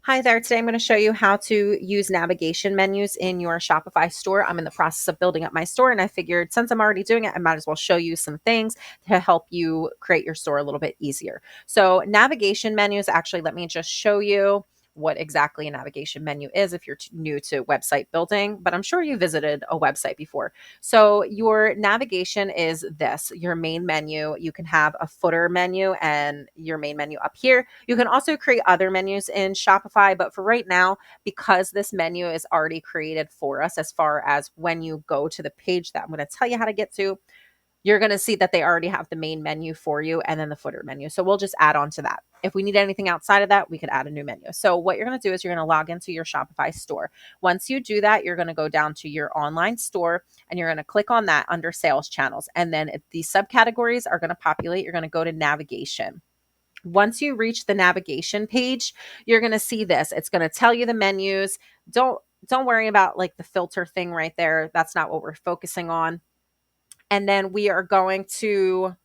Hi there. Today I'm going to show you how to use navigation menus in your Shopify store. I'm in the process of building up my store, and I figured since I'm already doing it, I might as well show you some things to help you create your store a little bit easier. So, navigation menus, actually, let me just show you what exactly a navigation menu is if you're new to website building, but I'm sure you visited a website before. So, your navigation is this your main menu. You can have a footer menu and your main menu up here. You can also create other menus in Shopify, but for right now, because this menu is already created for us, as far as when you go to the page that I'm going to tell you how to get to, you're going to see that they already have the main menu for you and then the footer menu. So we'll just add on to that. If we need anything outside of that, we could add a new menu. So what you're going to do is you're going to log into your Shopify store. Once you do that, you're going to go down to your online store and you're going to click on that under sales channels. And then the subcategories are going to populate. You're going to go to navigation. Once you reach the navigation page, you're going to see this. It's going to tell you the menus. Don't worry about like the filter thing right there. That's not what we're focusing on. And then we are going to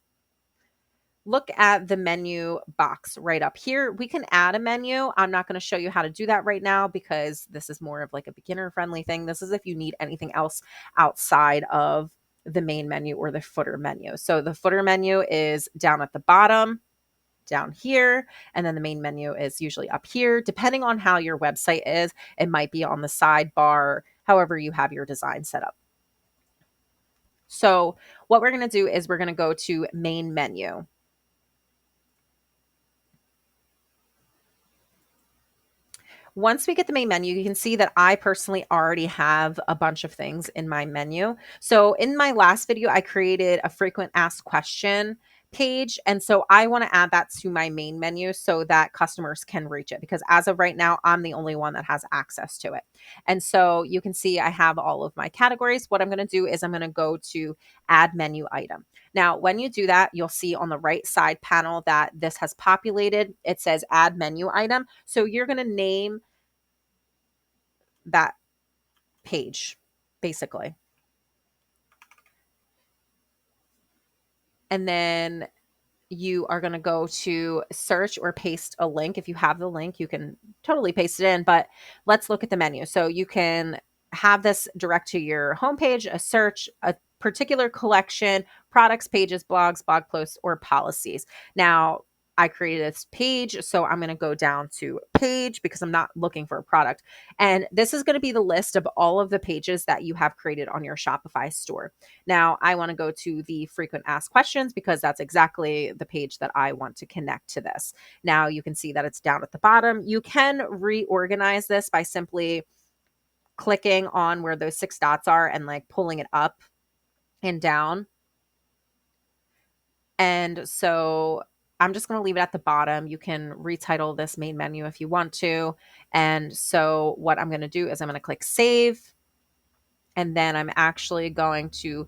look at the menu box right up here. We can add a menu. I'm not going to show you how to do that right now because this is more of like a beginner friendly thing. This is if you need anything else outside of the main menu or the footer menu. So the footer menu is down at the bottom, down here, and then the main menu is usually up here. Depending on how your website is, it might be on the sidebar, however you have your design set up. So what we're going to do is we're going to go to main menu. Once we get the main menu, you can see that I personally already have a bunch of things in my menu. So in my last video, I created a frequent asked question page. And so I want to add that to my main menu so that customers can reach it because as of right now, I'm the only one that has access to it. And so you can see I have all of my categories. What I'm going to do is I'm going to go to add menu item. Now, when you do that, you'll see on the right side panel that this has populated. It says add menu item. So you're going to name that page, basically. And then you are going to go to search or paste a link. If you have the link, you can totally paste it in, but let's look at the menu. So you can have this direct to your homepage, a search, a particular collection, products, pages, blogs, blog posts, or policies. Now, I created this page, so I'm going to go down to page because I'm not looking for a product. And this is going to be the list of all of the pages that you have created on your Shopify store. Now, I want to go to the frequent asked questions because that's exactly the page that I want to connect to this. Now, you can see that it's down at the bottom. You can reorganize this by simply clicking on where those six dots are and like pulling it up and down. And so I'm just going to leave it at the bottom. You can retitle this main menu if you want to. And so what I'm going to do is I'm going to click save. And then I'm actually going to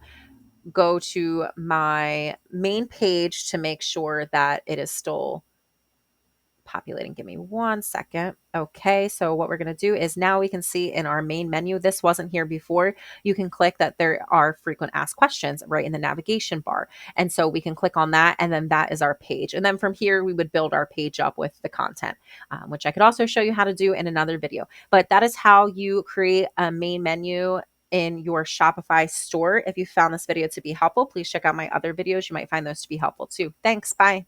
go to my main page to make sure that it is still populating. Give me 1 second. Okay, so what we're going to do is now we can see in our main menu, this wasn't here before. You can click that there are frequent asked questions right in the navigation bar. And so we can click on that, and then that is our page. And then from here, we would build our page up with the content, which I could also show you how to do in another video. But that is how you create a main menu in your Shopify store. If you found this video to be helpful, please check out my other videos. You might find those to be helpful too. Thanks. Bye.